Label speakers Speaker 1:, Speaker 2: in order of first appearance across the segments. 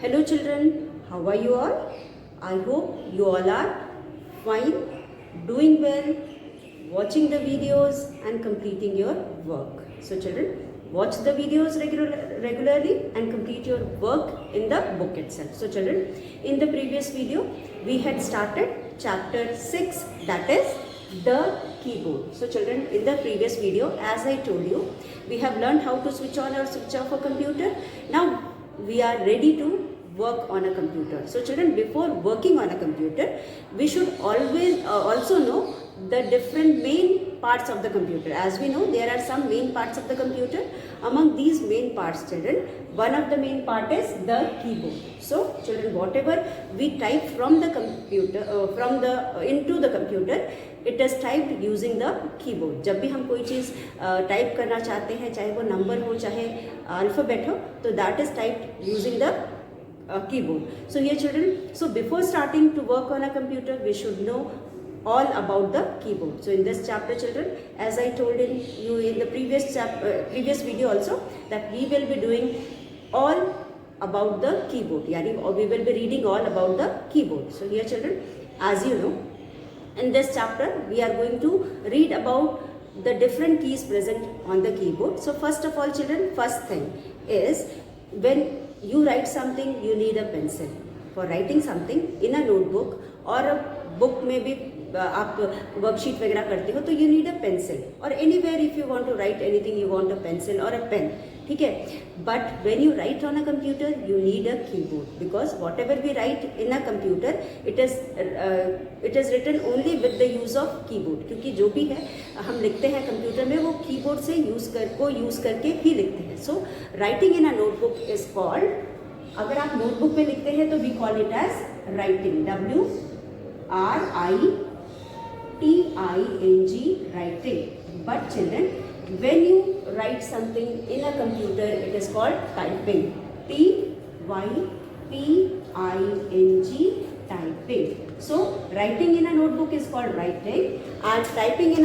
Speaker 1: Hello children, how are you all? I hope you all are fine, doing well, watching the videos and completing your work. So children, watch the videos regularly and complete your work in the book itself. So children, in the previous video, we had started chapter 6, that is the keyboard. So children, in the previous video, as I told you, we have learned how to switch on or switch off a computer. Now we are ready to work on a computer. So children, before working on a computer, we should always also know the different main parts of the computer. As we know, there are some main parts of the computer. Among these main parts, children, one of the main part is the keyboard. So children, whatever we type from the computer into the computer, it is typed using the keyboard. जब भी हम कोई चीज़ type करना चाहते हैं, चाहे वो number हो चाहे अल्फ़ाबेट हो, तो that is typed using the keyboard. So here children, so before starting to work on a computer, we should know all about the keyboard. So in this chapter children, as I told you in the previous video also, that we will be doing all about the keyboard, or we will be reading all about the keyboard. So here children, as you know, in this chapter we are going to read about the different keys present on the keyboard. So first of all children, first thing is, when you write something, you need a pencil. For writing something in a notebook or a book में भी आप worksheet वगैरह करते हो, तो you need a pencil. Or anywhere if you want to write anything, you want a pencil or a pen. ठीक है? But when you write on a computer, you need a keyboard, because whatever we write in a computer, it is written only with the use of keyboard. क्योंकि जो भी है हम लिखते हैं computer में, वो कीबोर्ड से यूज़ करके ही लिखते हैं. So writing in a notebook is called, अगर आप नोटबुक में लिखते हैं तो we call it as writing. WRITING, writing. But children, when you write something in a computer, it is called typing. TYPING, typing. So writing in a notebook is called writing, and typing in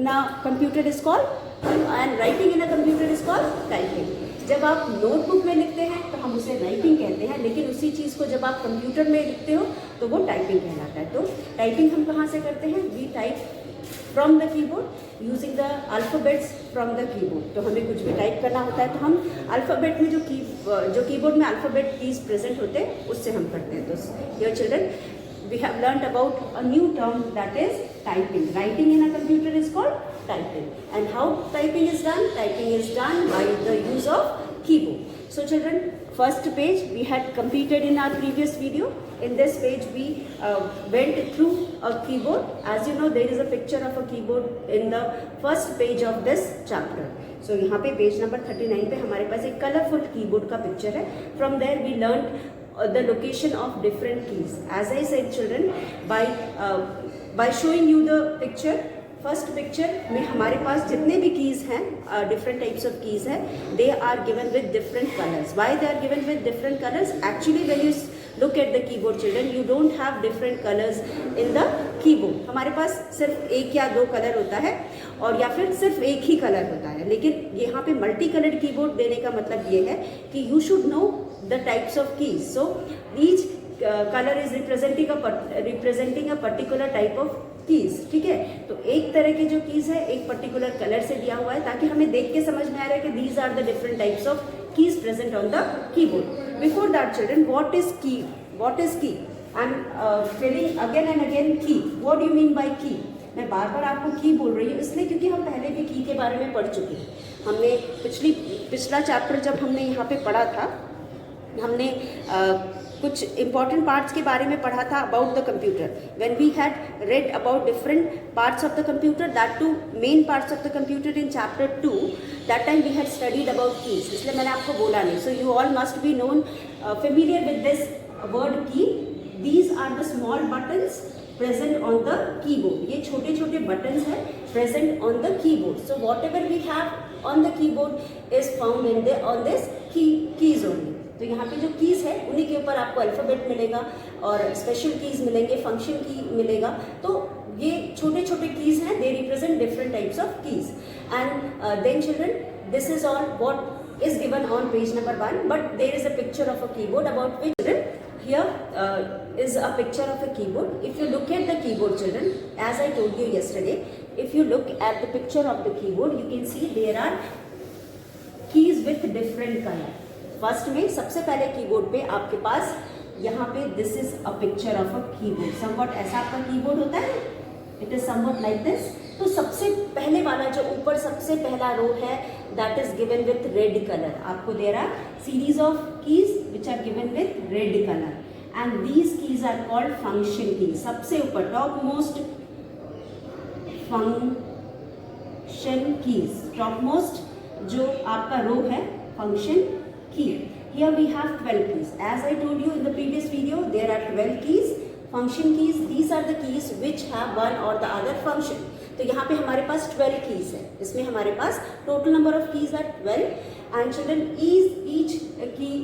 Speaker 1: a computer is called, and writing in a computer is called typing. जब आप notebook में लिखते हैं तो हम उसे writing कहते हैं, लेकिन उसी चीज़ को जब आप कंप्यूटर में लिखते हो तो वो टाइपिंग कहलाता है. तो टाइपिंग हम कहाँ से करते हैं? We type from the keyboard using the alphabets from the keyboard. तो हमें कुछ भी टाइप करना होता है तो हम अल्फ़ाबेट में जो कीबोर्ड में अल्फ़ाबेट कीज प्रेजेंट होते हैं उससे हम करते हैं. तो here children, we have learnt about a new term, that is typing. Writing in a computer is called typing. And how typing is done? Typing is done by the use of keyboard. So children, first page we had completed in our previous video. In this page we went through a keyboard. As you know, there is a picture of a keyboard in the first page of this chapter. So यहाँ पे page number 39 पे हमारे पास एक colourful keyboard का picture है. From there we learned the location of different keys. As I said children, by showing you the picture, first picture में हमारे पास जितने भी keys हैं, different types of keys हैं, they are given with different colors. Why they are given with different colors? Actually when you look at the keyboard children, you don't have different colors in the keyboard. हमारे पास सिर्फ एक या दो colour होता है, और या फिर सिर्फ एक ही कलर होता है. लेकिन यहाँ पे मल्टी कलर्ड कीबोर्ड देने का मतलब ये है कि you should know the types of keys. So each color is representing a particular type of keys. ठीक है? तो एक तरह के जो keys है एक particular color से दिया हुआ है, ताकि हमें देख के समझ में आ रहा है कि these are the different types of keys present on the keyboard. Before that children, what is key? What is key? I'm telling again and again key. What do you mean by key? मैं बार बार आपको की बोल रही हूँ इसलिए क्योंकि हम पहले भी की के बारे में पढ़ चुके हैं. हमने पिछला चैप्टर जब हमने यहाँ पे पढ़ा था, हमने कुछ इम्पॉर्टेंट पार्ट्स के बारे में पढ़ा था about the computer. When we had read about different parts of the computer, that two main parts of the computer in chapter 2, that time we had studied about keys. इसलिए मैंने आपको बोला नहीं. So you all must be known familiar with this word key. These are the small buttons present on the keyboard. ये छोटे छोटे buttons हैं present on the keyboard. So whatever we have on the keyboard is found on this keys only. तो यहाँ पे जो keys है उन्हीं के ऊपर आपको अल्फ़ाबेट मिलेगा और स्पेशल कीज़ मिलेंगे, फंक्शन की मिलेगा. तो ये छोटे छोटे कीज़ हैं, they represent different types of keys. And then children, this is all what is given on page number 1, but there is a picture of a keyboard about which here is a picture of a keyboard. If you look at the keyboard, children, as I told you yesterday, if you look at the picture of the keyboard, you can see there are keys with different color. First में सबसे पहले keyboard पे आपके पास यहाँ पे this is a picture of a keyboard. Somewhat ऐसा आपका keyboard होता है, it is somewhat like this. तो सबसे पहले वाला जो ऊपर सबसे पहला रो है that is given with red colour. आपको there are series of keys which are given with red colour and these keys are called function keys. सबसे ऊपर top most function keys, top most जो आपका row है function key. Here we have 12 keys. As I told you in the previous video, there are 12 keys. Function keys, these are the keys which have one or the other function. तो यहाँ पे हमारे पास 12 keys है. इसमें हमारे पास total number of keys are 12. And children, each key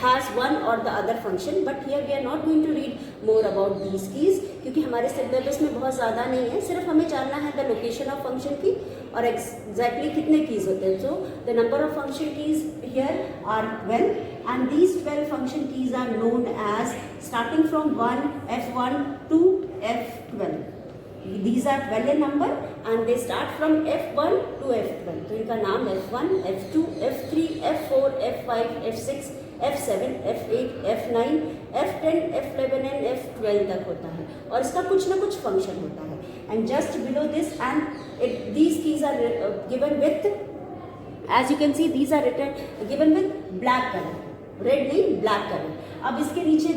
Speaker 1: has one or the other function. But here we are not going to read more about these keys क्योंकि हमारे syllabus में बहुत ज़्यादा नहीं है. सिर्फ हमें जानना है the location of function key और exactly कितने keys होते हैं. So the number of function keys here are 12 and these 12 function keys are known as starting from 1 F1 to F12. These are 12 in number and they start from F1 to F12. तो इनका नाम F1, F2, F3, F4, F5, F6, F7, F8, F9, F10, F11 and F12 तक होता है और इसका कुछ ना कुछ फंक्शन होता है. And just below this and these keys are given with, as you can see, these are given with black color. Red नहीं, black color. अब इसके नीचे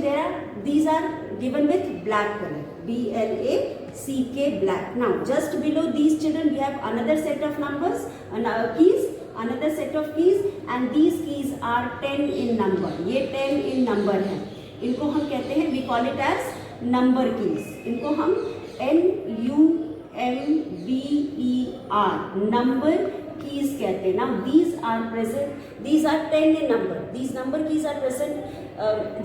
Speaker 1: these are given with black color. BLACK, black. Now just below these children we have another set of numbers, keys, another set of keys and these keys are 10 in number. ये 10 in number है. इनको हम कहते हैं, we call it as number keys. इनको हम NUMBER number keys कहते हैं. Now these are present, these are 10 in number. These number keys are present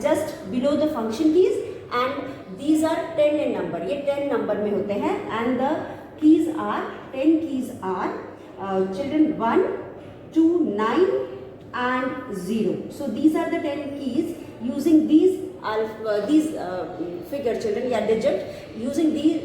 Speaker 1: just below the function keys and these are 10 in number. ये 10 number में होते हैं and the keys are 10 keys are children 1, 2, 9 and 0. So these are the 10 keys. Using these figure children या digit, using these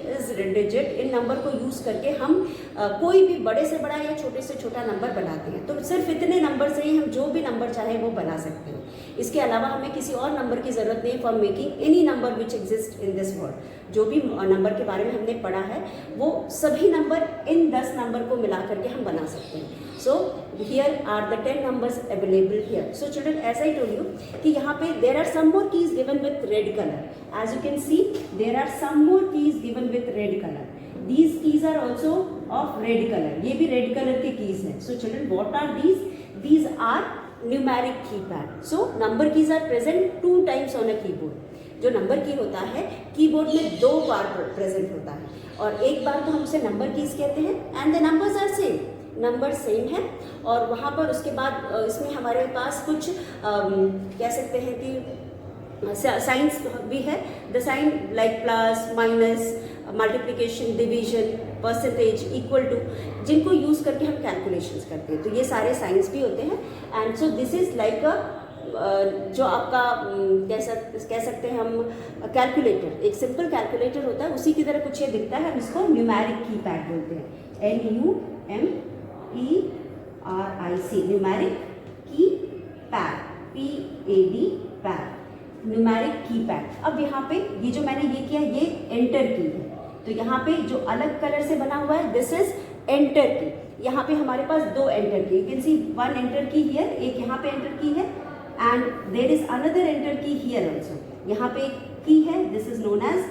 Speaker 1: digit in number को use करके हम कोई भी बड़े से बड़ा या छोटे से छोटा नंबर बनाते हैं. तो सिर्फ इतने नंबर से ही हम जो भी नंबर चाहे वो बना सकते हैं. इसके अलावा हमें किसी और नंबर की जरूरत नहीं for making any number which exist in this world. जो भी नंबर के बारे में हमने पढ़ा है वो सभी नंबर इन 10 नंबर को मिला करके हम बना सकते हैं. So here are the 10 numbers available here. So children, as I told you कि यहाँ पे there are some more keys given with red colour. As you can see there are some more keys given with red color. These keys are also of red color. ये भी red color के keys हैं. So children, what are these? These are numeric keypad. So number keys are present 2 times on a keyboard. जो number की होता है keyboard में 2 बार present होता है और एक बार तो हम उसे नंबर कीज कहते हैं and the numbers are same. Number same है और वहाँ पर उसके बाद इसमें हमारे पास कुछ कह सकते हैं कि साइंस भी है. The sign like plus, minus, multiplication, division, percentage, equal to, जिनको यूज़ करके हम कैलकुलेशंस करते हैं. तो ये सारे साइंस भी होते हैं and so this is like अ जो आपका कह सकते हैं हम कैलकुलेटर. एक सिंपल कैलकुलेटर होता है, उसी की तरह कुछ ये दिखता है. हम इसको न्यूमेरिक कीपैड बोलते हैं. NUMERIC, numeric keypad, PAD, pad, numeric keypad. अब यहाँ पे ये जो मैंने ये किया ये एंटर की है. तो यहाँ पे जो अलग कलर से बना हुआ है दिस इज एंटर की. यहाँ पे हमारे पास 2 enter key. You can see 1 enter key here, एक यहाँ पे एंटर की है and there is another enter key here also. यहाँ पे एक की है, this is known as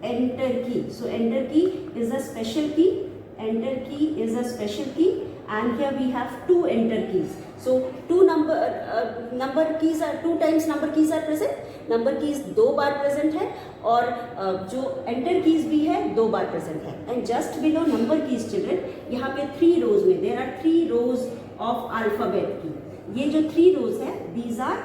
Speaker 1: enter key. So enter key is a special key. Enter key is a special key and here we have 2 enter keys. So 2 number keys are 2 times number keys are present. Number keys 2 bar present है और जो enter keys भी है 2 बार present है. And just below number keys children, यहाँ पे 3 rows में there are 3 rows of alphabet key. ये जो 3 rows है these are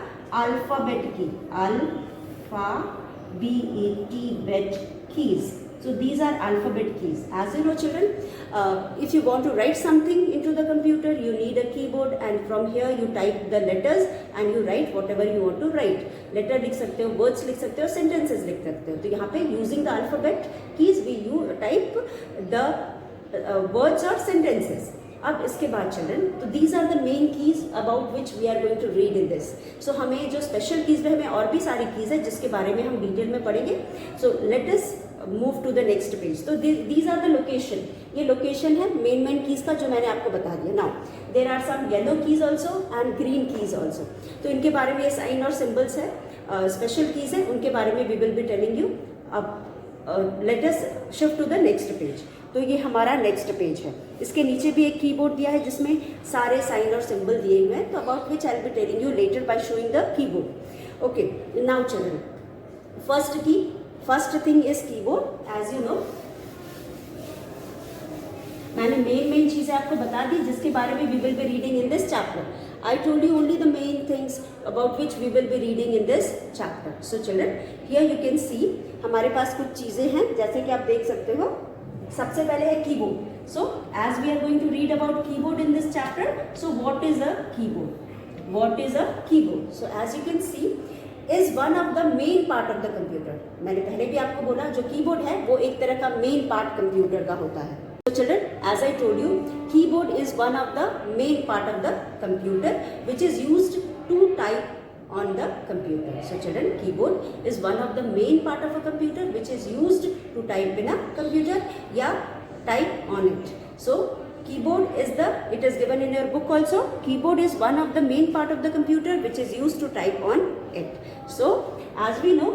Speaker 1: alphabet key. Alphabet keys. So these are alphabet keys. As you know children, if you want to write something into the computer, you need a keyboard, and from here you type the letters and you write whatever you want to write. Letter लिख सकते हो, words लिख सकते हो, sentences लिख सकते हो. तो यहाँ पे using the alphabet keys we type the words or sentences. अब इसके बाद चिल्ड्रन, तो these are the main keys about which we are going to read in this. So हमें जो स्पेशल कीज में हमें और भी सारी कीज है जिसके बारे में हम डिटेल में पढ़ेंगे. So let us move to the next page. तो दीज आर द लोकेशन. ये लोकेशन है मेन कीज का जो मैंने आपको बता दिया. Now there are some yellow keys also and green keys also. तो इनके बारे में ये साइन और सिम्बल्स है, स्पेशल कीज है, उनके बारे में we will be telling you. अब let us shift to the next page. तो ये हमारा नेक्स्ट पेज है. इसके नीचे भी एक कीबोर्ड दिया है जिसमें सारे साइन और सिंबल दिए हुए हैं. तो about which I will be telling you later by showing the keyboard. Okay, now children, first thing is keyboard. As you know, मैंने मेन चीजें आपको बता दी जिसके बारे में we will be reading in this chapter. I told you only the main things about which we will be reading in this chapter. So children, here you can see हमारे पास कुछ चीजें हैं जैसे कि आप देख सकते हो. सबसे पहले है keyboard. So as we are going to read about keyboard in this chapter, so what is a keyboard? What is a keyboard? So as you can see, is one of the main part of the computer. मैंने पहले भी आपको बोला जो keyboard है वो एक तरह का मेन पार्ट कंप्यूटर का होता है. So children, as I told you, keyboard is one of the main part of the computer which is used to type on the computer. So children, keyboard is one of the main part of a computer which is used to type in a computer या type on it. So keyboard is it is given in your book also. Keyboard is one of the main part of the computer which is used to type on it. So as we know,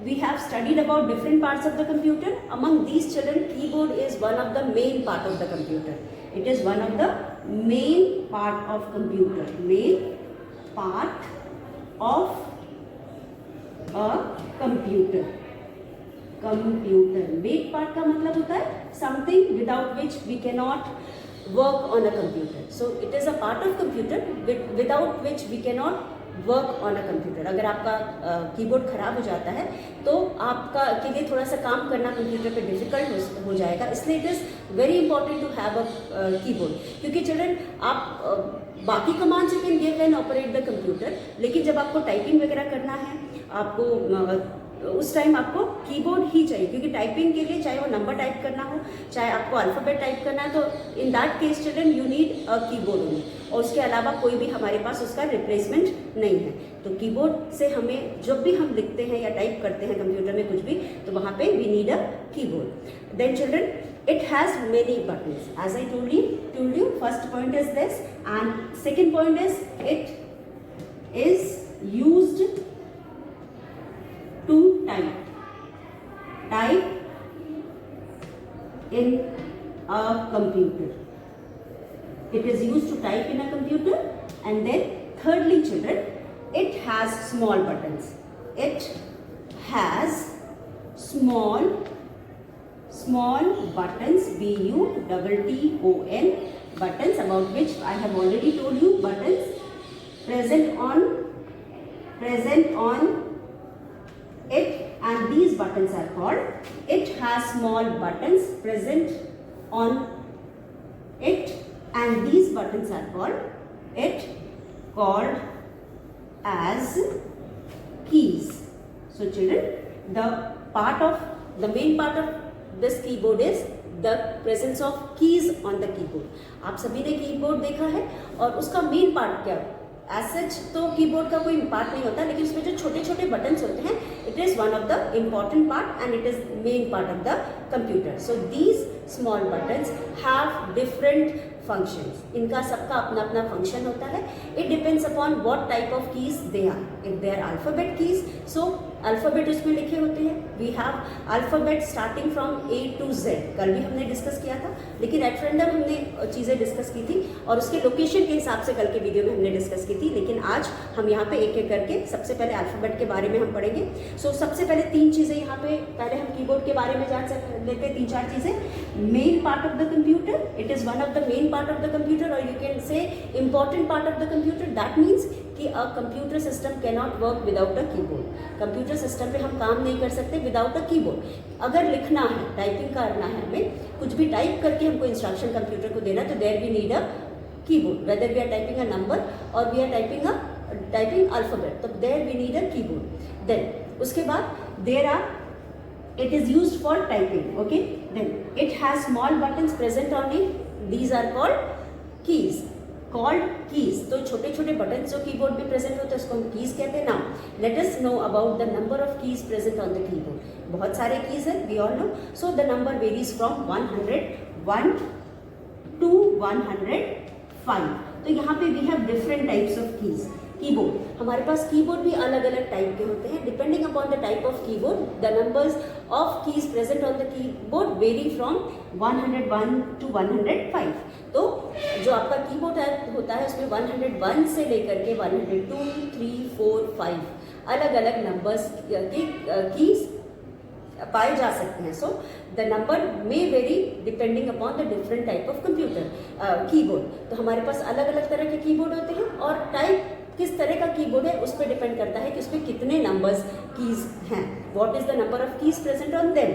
Speaker 1: we have studied about different parts of the computer. Among these children, keyboard is one of the main part of the computer. It is one of the main part of computer. Main part of a computer. Main part का मतलब होता है something without which we cannot work on a computer. So it is a part of computer without which we cannot work on a computer. अगर आपका keyboard खराब हो जाता है तो आपका के लिए थोड़ा सा काम करना कंप्यूटर पे डिफिकल्ट हो जाएगा. इसलिए it is very important to have a keyboard. क्योंकि चिल्ड्रन, आप बाकी commands you can give and operate the computer, लेकिन जब आपको टाइपिंग वगैरह करना है आपको उस टाइम आपको कीबोर्ड ही चाहिए. क्योंकि टाइपिंग के लिए चाहे वो नंबर टाइप करना हो, चाहे आपको अल्फ़ाबेट टाइप करना है, तो in that case children you need a keyboard only. और उसके अलावा कोई भी हमारे पास उसका रिप्लेसमेंट नहीं है. तो कीबोर्ड से हमें जब भी हम लिखते हैं या टाइप करते हैं कंप्यूटर में कुछ भी, तो वहाँ पे we need a keyboard. Then children, it has many buttons. As I told you, first point is this, and second point is it is used to type in a computer. It is used to type in a computer. And then thirdly children, it has small buttons. It has small buttons, BUTTON buttons, about which I have already told you. Buttons present on it, and these buttons are called. It has small buttons present on it, and these buttons are called as keys. So children, the main part of this keyboard is the presence of keys on the keyboard. आप सभी ने keyboard देखा है, और उसका main part क्या है? As such तो कीबोर्ड का कोई पार्ट नहीं होता, लेकिन उसमें जो छोटे छोटे बटन्स होते हैं, it is one of the important part and it is main part of the computer. So these small buttons have different functions. इनका सबका अपना अपना फंक्शन होता है. It depends upon what type of keys they are. If they are alphabet keys, so alphabet उसमें लिखे होते हैं. We have alphabet starting from A to Z. कल भी हमने डिस्कस किया था, लेकिन एट रेंडम हमने चीज़ें डिस्कस की थी और उसके लोकेशन के हिसाब से कल के वीडियो में हमने डिस्कस की थी. लेकिन आज हम यहाँ पे एक एक करके सबसे पहले अल्फाबेट के बारे में हम पढ़ेंगे. सो सबसे पहले 3 चीज़ें यहाँ पे पहले हम कीबोर्ड के बारे में जान लेते हैं. 3-4 चीज़ें. Main part of the computer, it is one of the main part of the computer, और you can say important part of the computer. That means कि a computer system can not work without a keyboard. Computer system पे हम काम नहीं कर सकते without a keyboard. अगर लिखना है, टाइपिंग करना है, हमें कुछ भी टाइप करके हमको इंस्ट्रक्शन कंप्यूटर को देना, तो there we need a keyboard, whether we are typing a number और वी आर टाइपिंग अल्फाबेट, तो there we need a keyboard. Then उसके बाद there are, it is used for typing, okay, then it has small buttons present on it, these are called keys, तो छोटे छोटे button जो keyboard में present होते हैं उसको हम कीज कहते हैं। Now let us know about the number of keys present on the keyboard. बहुत सारे कीज हैं, we all know, so the number varies from 101 to 105। तो यहाँ पे we have different types of keys. Keyboard, हमारे पास कीबोर्ड भी अलग अलग टाइप के होते हैं। Depending upon the type of keyboard, the numbers of keys present on the keyboard very from 101 to 105। तो जो आपका कीबोर्ड होता है उसमें 101 से लेकर के 102, 3, 4, 5 अलग अलग नंबर्स के कीज पाए जा सकते हैं। सो the number may very depending upon the different type of computer keyboard. तो हमारे पास अलग अलग तरह के कीबोर्ड होते हैं और टाइप किस तरह का कीबोर्ड है उस पर डिपेंड करता है कि उसमें कितने नंबर्स कीज हैं। What is the number of keys present on them?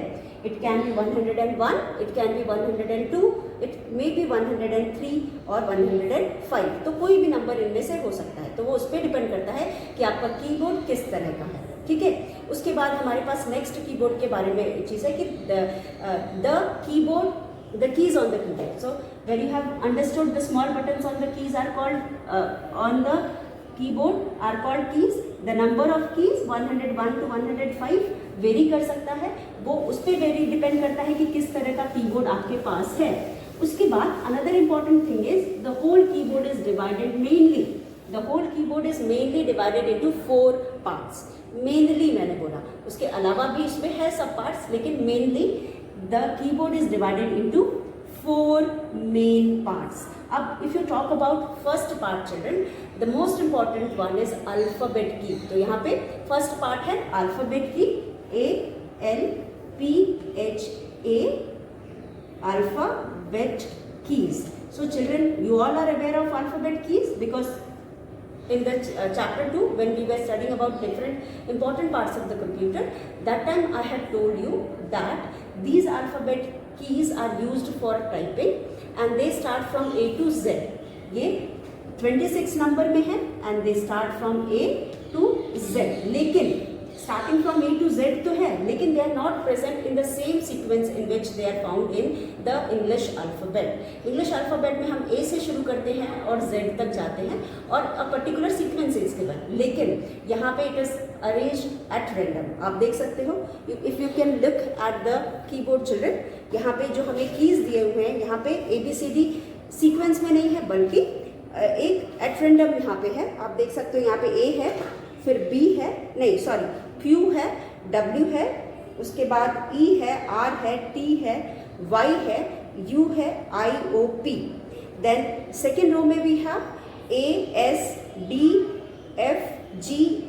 Speaker 1: It can be 101, it can be 102, it may be 103 और 105। तो कोई भी नंबर इनमें से हो सकता है। तो वो उस पर डिपेंड करता है कि आपका कीबोर्ड किस तरह का है, ठीक है। उसके बाद हमारे पास नेक्स्ट कीबोर्ड के बारे में एक चीज़ है कि the keyboard, the keys on the keyboard. So when you have understood the small buttons on the keys are called on the keyboard are called keys. The number of keys 101 to 105 very कर सकता है, वो उस पर very depend करता है कि किस तरह का कीबोर्ड आपके पास है। उसके बाद another important thing is the whole keyboard is divided mainly, the whole keyboard is mainly divided into 4 parts. Mainly मैंने बोला, उसके अलावा भी इसमें है सब पार्ट्स, लेकिन mainly the keyboard is divided into 4 main parts. अब if you talk about first part children, the most important one is alphabet key. तो यहाँ पे first part है alphabet key, A L P H A, alphabet keys. So children, you all are aware of alphabet keys because in the chapter 2 when we were studying about different important parts of the computer, that time I had told you that these alphabet keys are used for typing and they start from A to Z. ये 26 number में है and they start from A to Z. लेकिन starting from A to Z तो है, लेकिन they are not present in the same sequence in which they are found in the English alphabet. English alphabet में हम A से शुरू करते हैं और Z तक जाते हैं और a particular sequence है इसके बाद, लेकिन यहाँ पे it is arranged at random. आप देख सकते हो, if you can look at the keyboard children, यहाँ पे जो हमें keys दिए हुए हैं, यहाँ पे ABCD sequence में नहीं है बल्कि एक at random यहाँ पे है। आप देख सकते हो यहाँ पे A है, फिर B है, नहीं सॉरी Q है, W है, उसके बाद E है, R है, T है, Y है, U है, I O P। Then second row में भी है A S D F G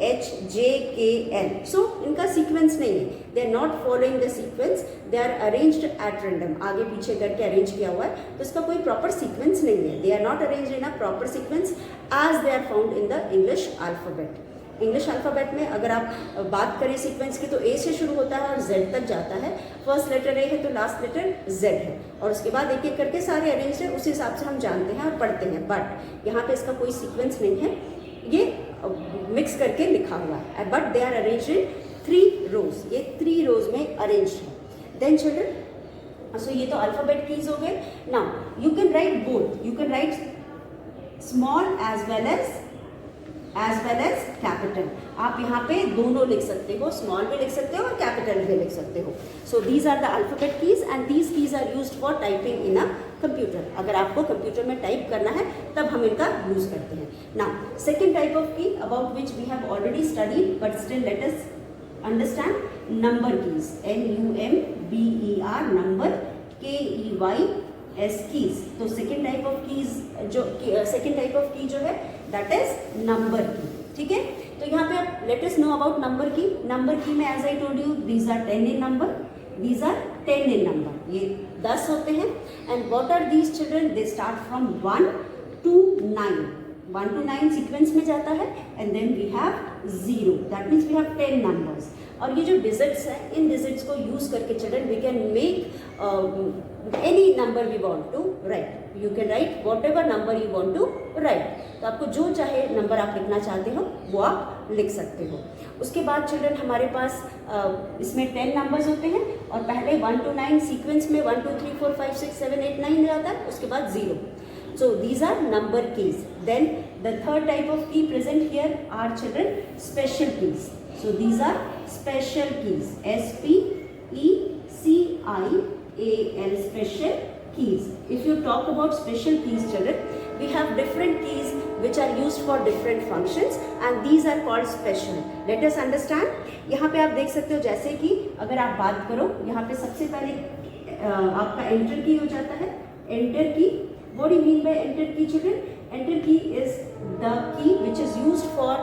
Speaker 1: H J K L। सो इनका सीक्वेंस नहीं है, they are not following the sequence, they are arranged at random, आगे पीछे करके अरेंज किया हुआ है, तो इसका कोई प्रॉपर सीक्वेंस नहीं है। They are not arranged in a proper sequence as they are found in the English alphabet. English alphabet में अगर आप बात करें सीक्वेंस की तो ए से शुरू होता है और जेड तक जाता है। फर्स्ट लेटर ए है तो लास्ट लेटर जेड है और उसके बाद एक एक करके सारे अरेंज है, उस हिसाब से हम जानते हैं और पढ़ते हैं। बट यहाँ पे इसका कोई सीक्वेंस नहीं है, ये मिक्स करके लिखा हुआ है। But they are arranged in 3 rows, ये 3 रोज में अरेंज है। देन चिल्ड्रन, सो ये तो अल्फ़ाबेट कीज हो गए। Now you can write both, you can write small as well as capital. आप यहाँ पे दोनों लिख सकते हो, स्मॉल भी लिख सकते हो और कैपिटल भी लिख सकते हो। So these are the alphabet keys and these keys are used for typing in a computer. अगर आपको कंप्यूटर में टाइप करना है तब हम इनका यूज करते हैं। Now second type of key about which we have already studied but still let us understand, number keys, NUMBER, number, KEYS keys. तो सेकेंड टाइप ऑफ कीज जो सेकेंड टाइप ऑफ की जो है that is number की, ठीक है। तो यहाँ पे आप let us know about number key. Number key में as I told you these are 10 in number, these are 10 in number, ये 10 होते हैं। And what are these children, they start from 1 to 9, 1 to 9 sequence में जाता है and then we have 0, that means we have 10 numbers. और ये जो digits हैं, इन डिजिट्स को यूज़ करके children we can make any number we want to write. You can write whatever number you want to write. तो आपको जो चाहे नंबर आप लिखना चाहते हो वो आप लिख सकते हो। उसके बाद चिल्ड्रन हमारे पास इसमें 10 नंबर्स होते हैं और पहले 1 to 9 सीक्वेंस में 1 2 3 4 5 6 7 8 9 रहता है, उसके बाद 0। So these are number keys. Then the third type of key present here are children special keys. So these are special keys. SPECIAL special keys. If you talk about special keys children, we have different keys which are used for different functions and these are called special. Let us understand. यहाँ पे आप देख सकते हो जैसे कि अगर आप बात करो यहाँ पे सबसे पहले आपका एंटर की हो जाता है। एंटर की, what do you mean by enter key children? Enter key is the key which is used for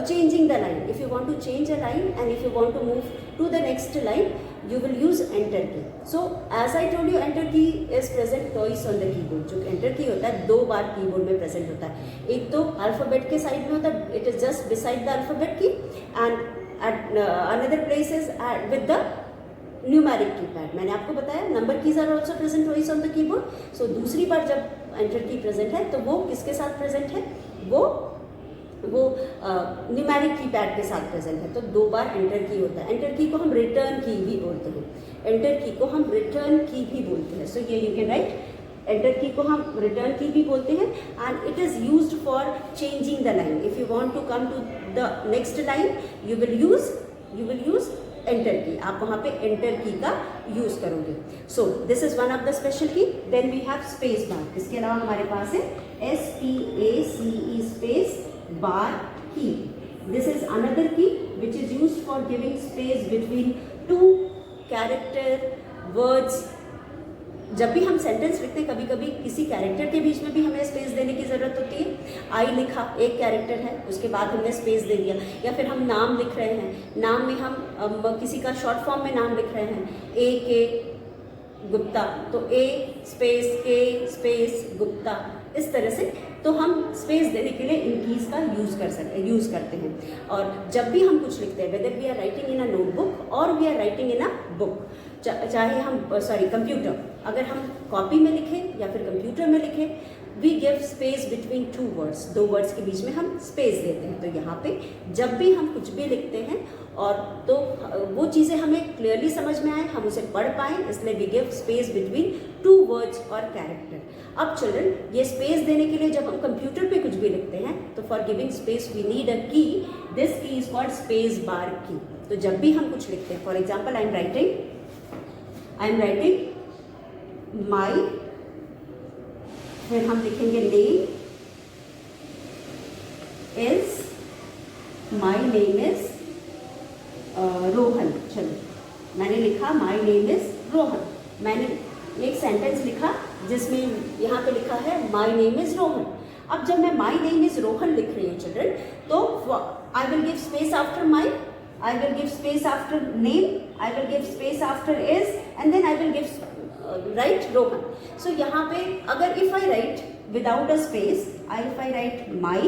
Speaker 1: changing the line. If you want to change a line and if you want to move to the next line, you will use enter key. So as I told you, enter key is present twice on the keyboard. जो enter key होता है 2 बार keyboard में present होता है। एक तो alphabet के side में होता है, it is just beside the alphabet key, and at another place is with the numeric keypad. मैंने आपको बताया number keys are also present twice on the keyboard. So दूसरी बार जब एंटर की प्रेजेंट है तो वो किसके साथ प्रेजेंट है? वो न्यूमेरिक कीपैड के साथ प्रेजेंट है। तो 2 बार एंटर की होता है। एंटर की को हम रिटर्न की भी बोलते हैं, एंटर की को हम रिटर्न की भी बोलते हैं। सो ये यू कैन राइट एंटर की को हम रिटर्न की भी बोलते हैं and it is used for changing the line. If you want to come to the next line you will use enter key. आप वहाँ पे एंटर की का यूज करोगे। So this is one of the special key. Then we have space bar. इसके अलावा हमारे पास है SPACE space bar की। दिस इज अनदर की which is used for giving space between 2 character words. जब भी हम सेंटेंस लिखते हैं कभी कभी किसी कैरेक्टर के बीच में भी हमें स्पेस देने की ज़रूरत होती है। आई लिखा, एक कैरेक्टर है, उसके बाद हमने स्पेस दे दिया। या फिर हम नाम लिख रहे हैं, नाम में हम किसी का शॉर्ट फॉर्म में नाम लिख रहे हैं, के गुप्ता, तो ए स्पेस गुप्ता, इस तरह से तो हम स्पेस देने के लिए इन कीज़ का यूज़ करते हैं। और जब भी हम कुछ लिखते हैं, whether we are writing in a notebook और we are writing in a book, चाहे हम कंप्यूटर, अगर हम कॉपी में लिखें या फिर कंप्यूटर में लिखें, we give space between 2 words, 2 words के बीच में हम स्पेस देते हैं। तो यहाँ पे जब भी हम कुछ भी लिखते हैं और तो वो चीज़ें हमें क्लियरली समझ में आए, हम उसे पढ़ पाएँ, इसलिए we give space between 2 words और कैरेक्टर। अब चिल्ड्रन, ये स्पेस देने के लिए जब हम कंप्यूटर पे कुछ भी लिखते हैं तो for giving space we need a key. This की इज कॉल्ड स्पेस बार की। तो जब भी हम कुछ लिखते हैं, for example I am writing my, फिर हम लिखेंगे name is, my name is Rohan. चलो मैंने लिखा माई नेम इज रोहन, मैंने एक सेंटेंस लिखा जिसमें यहाँ पे लिखा है माई नेम इज रोहन। अब जब मैं माई नेम इज रोहन लिख रही हूँ चिल्ड्रन, तो I will give space after my, I will give space after name, I will give space after is, and then I will give write Rohan. So यहाँ पे अगर if I write without a space, if I write my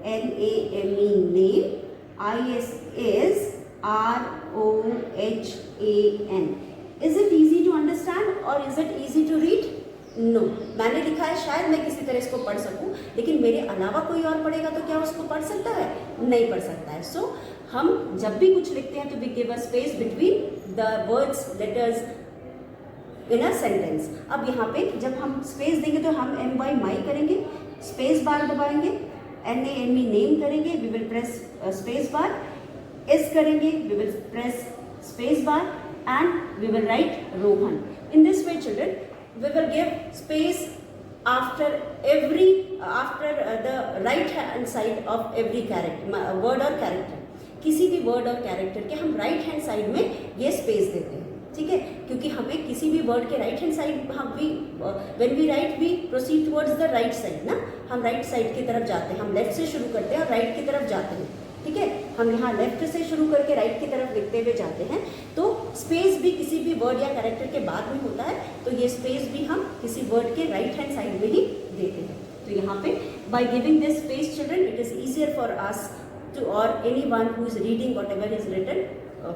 Speaker 1: NAME name, is ROHAN. Is it easy to understand or is it easy to read? No, मैंने लिखा है, शायद मैं किसी तरह इसको पढ़ सकूं, लेकिन मेरे अलावा कोई और पढ़ेगा तो क्या उसको पढ़ सकता है? नहीं पढ़ सकता है। सो हम जब भी कुछ लिखते हैं तो we give a space between the words letters in a sentence. अब यहाँ पे जब हम स्पेस देंगे तो हम माई करेंगे, स्पेस बार दबाएंगे, NAME नेम करेंगे, we will press space bar, S करेंगे, we will press space bar and we will write Rohan. In this way children, we will give space after the right hand side of every character, word or character। किसी भी word और character के हम right hand side में ये space देते हैं, ठीक है? क्योंकि हमें किसी भी वर्ड के राइट हैंड साइड, हम भी when we write we proceed towards the right side ना, हम राइट साइड की तरफ जाते हैं, हम लेफ्ट से शुरू करते हैं और राइट की तरफ जाते हैं, ठीक है? हम यहाँ लेफ्ट से शुरू करके राइट की तरफ लिखते हुए जाते हैं, तो स्पेस भी किसी भी वर्ड या कैरेक्टर के बाद में होता है, तो ये स्पेस भी हम किसी वर्ड के राइट हैंड साइड में ही देते हैं। तो यहाँ पे by giving this space children it is easier for us to or anyone who is reading whatever is written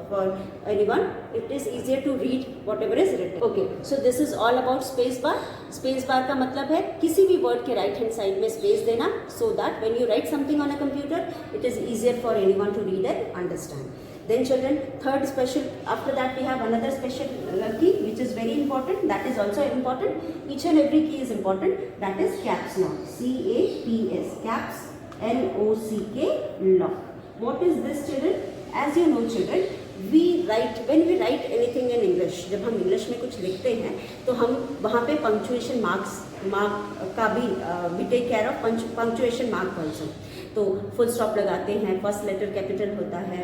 Speaker 1: for anyone it is easier to read whatever is written. Okay, so this is all about space bar. Space bar का मतलब है किसी भी word के right hand side में space देना so that when you write something on a computer it is easier for anyone to read and understand. Then children, third special, after that we have another special key which is very important, that is also important. Each and every key is important, that is caps lock. C-A-P-S, caps, L-O-C-K, lock. What is this children? As you know children, we write, when we write anything in English, जब हम English में कुछ लिखते हैं तो हम वहाँ पे punctuation mark का भी we take care of punctuation mark also. तो फुल स्टॉप लगाते हैं, फर्स्ट लेटर कैपिटल होता है,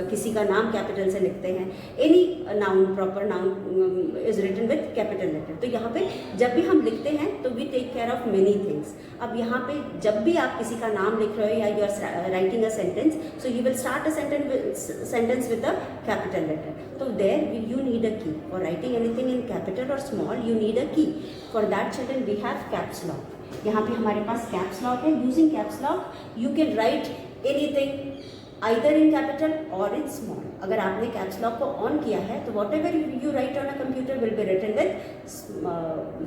Speaker 1: किसी का नाम कैपिटल से लिखते हैं, any noun proper noun is written with capital letter. तो यहाँ पे जब भी हम लिखते हैं तो we take care of many things. अब यहाँ पे जब भी आप किसी का नाम लिख रहे हो या you are writing a sentence, so you will start a sentence with a capital letter. तो there you need a key for writing anything in capital और small, you need a key. For that children we have caps lock. यहाँ पे हमारे पास caps lock है. Using caps lock you can write anything either in capital और in small. अगर आपने caps lock को ऑन किया है तो whatever you write on a computer will be written with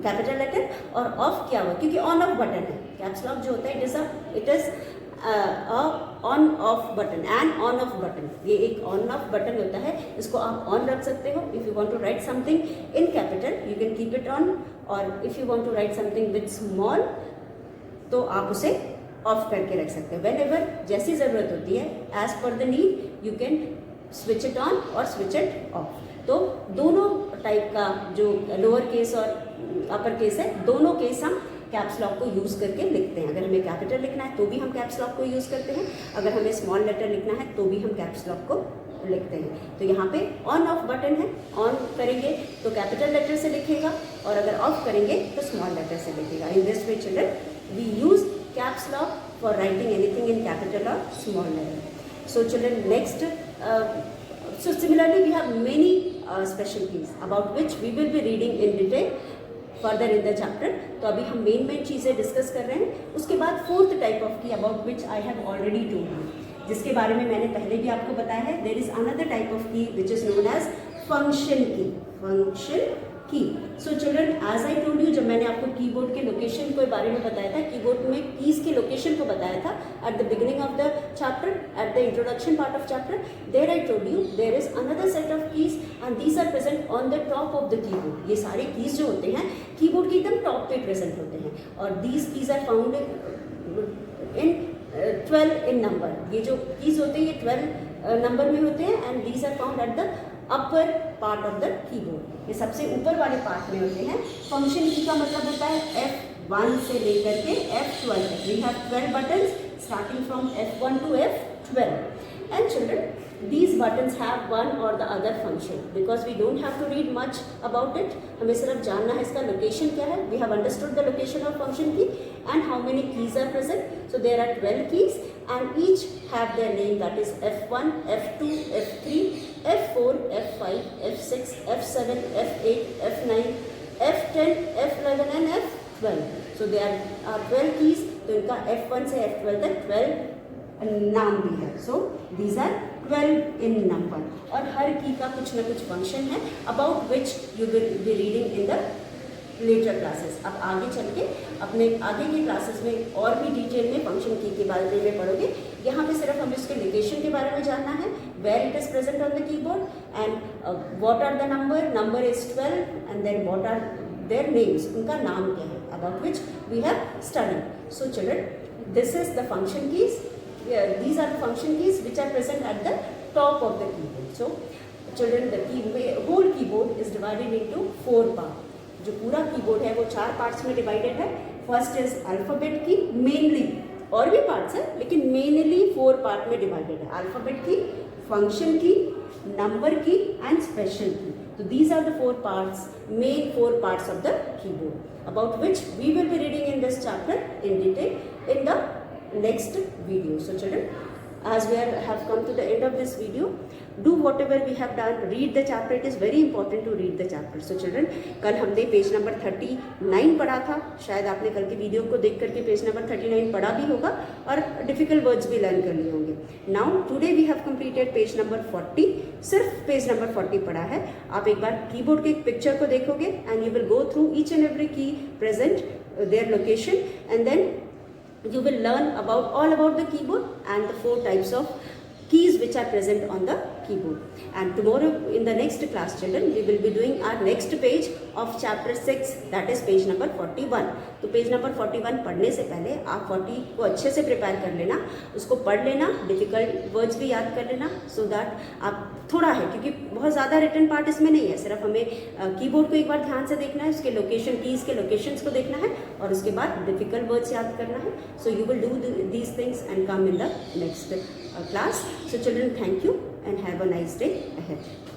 Speaker 1: capital letter. और ऑफ किया हुआ क्योंकि ऑन ऑफ बटन है. कैप्स लॉक जो होता है it is on off button and on off button. ये एक ऑन ऑफ बटन होता है, इसको आप ऑन रख सकते हो. If you want to write something in capital you can keep it on, और if you want to write something with small तो आप उसे ऑफ करके रख सकते हो. व्हेनेवर जैसी ज़रूरत होती है as per the need you can switch it on और स्विच इट ऑफ. तो दोनों टाइप का जो लोअर केस और अपर केस है, दोनों केस हम कैप्स लॉक को यूज़ करके लिखते हैं. अगर हमें कैपिटल लिखना है तो भी हम कैप्स लॉक को यूज़ करते हैं, अगर हमें स्मॉल लेटर लिखना है तो भी हम कैप्स लॉक को लिखते हैं. तो यहाँ पे ऑन ऑफ बटन है, ऑन करेंगे तो कैपिटल लेटर से लिखेगा और अगर ऑफ करेंगे तो स्मॉल लेटर से लिखेगा. In this way children we use caps lock for writing anything in capital और small letter. So children next, so similarly we have many special keys about which we will be reading in detail further in the chapter. तो अभी हम main चीज़ें discuss कर रहे हैं. उसके बाद fourth type of key about which I have already told you, जिसके बारे में मैंने पहले भी आपको बताया है. There is another type of key which is known as function key. Function key. So children as I told you, जब मैंने आपको कीबोर्ड के लोकेशन के बारे में बताया था, कीबोर्ड में कीज के लोकेशन को बताया था at the beginning of the chapter, at the introduction part of chapter, there I told you there is another set of keys and these are present on the top of the keyboard. ये सारे keys जो होते हैं keyboard के एकदम top पे present होते हैं और these keys are found in 12 in number. ये जो कीज होते हैं ये 12 नंबर में होते हैं and these are found at the upper part of the keyboard. ये सबसे ऊपर वाले पार्ट में होते हैं. फंक्शन की का मतलब होता है F1 से लेकर के F12 तक. We have 12 buttons starting from F1 to F12. And children, these buttons have one or the other function because we don't have to read much about it. हमें सिर्फ जानना है इसका लोकेशन क्या है. We have understood the location of function key and how many keys are present. So there are 12 keys and each have their name, that is F1, F2, F3, F4, F5, F6, F7, F8, F9, F10, F11 and F12. So there are 12 keys. तो इनका F1 से F12 तक 12 नाम भी है. So these are 12 in number. और हर की का कुछ ना कुछ फंक्शन है about which you will be reading in the later classes. अब आगे चल के अपने आगे की क्लासेस में और भी डिटेल में फंक्शन की के बारे में पढ़ोगे. यहाँ पे सिर्फ हमें इसके लोकेशन के बारे में जानना है, where it is present on the keyboard and what are the number is 12 and then what are their names, उनका नाम क्या है, about which we have studied. So children, this is the function keys. These are the function keys which are present at the top of the keyboard. So children, the whole keyboard is divided into 4 parts. जो पूरा keyboard है वो 4 parts में divided है. First is alphabet key, mainly और भी parts है लेकिन मेनली 4 पार्ट में डिवाइडेड है. Alphabet key, function key, number key and special key. तो these are the 4 parts, main 4 parts of the keyboard about which we will be reading in this chapter in detail in the next video. So children, as we have come to the end of this video, do whatever we have done, read the chapter. It is very important to read the chapter. So children, कल हमने page number 39 पढ़ा था, शायद आपने कल की video को देख करके पेज नंबर 39 पढ़ा भी होगा और डिफिकल्ट वर्ड्स भी लर्न कर लिए होंगे. Now today we have completed page number 40. सिर्फ पेज नंबर 40 पढ़ा है. आप एक बार कीबोर्ड के एक पिक्चर को देखोगे and you will go through each and every की present, their location, and then you will learn all about the keyboard and the 4 types of keys which are present on the keyboard. And tomorrow in the next class children, we will be doing our next page of chapter 6, that is page number 41. तो page number 41 पढ़ने से पहले आप 40 को अच्छे से prepare कर लेना, उसको पढ़ लेना, डिफिकल्ट वर्ड्स भी याद कर लेना, सो दैट आप थोड़ा है, क्योंकि बहुत ज़्यादा रिटन पार्ट इसमें नहीं है, सिर्फ हमें कीबोर्ड को एक बार ध्यान से देखना है, उसके लोकेशन, कीज़ के लोकेशंस को देखना है और उसके बाद डिफिकल्ट वर्ड्स याद करना है. सो you will do these things and come in the next class. So children, thank you and have a nice day ahead.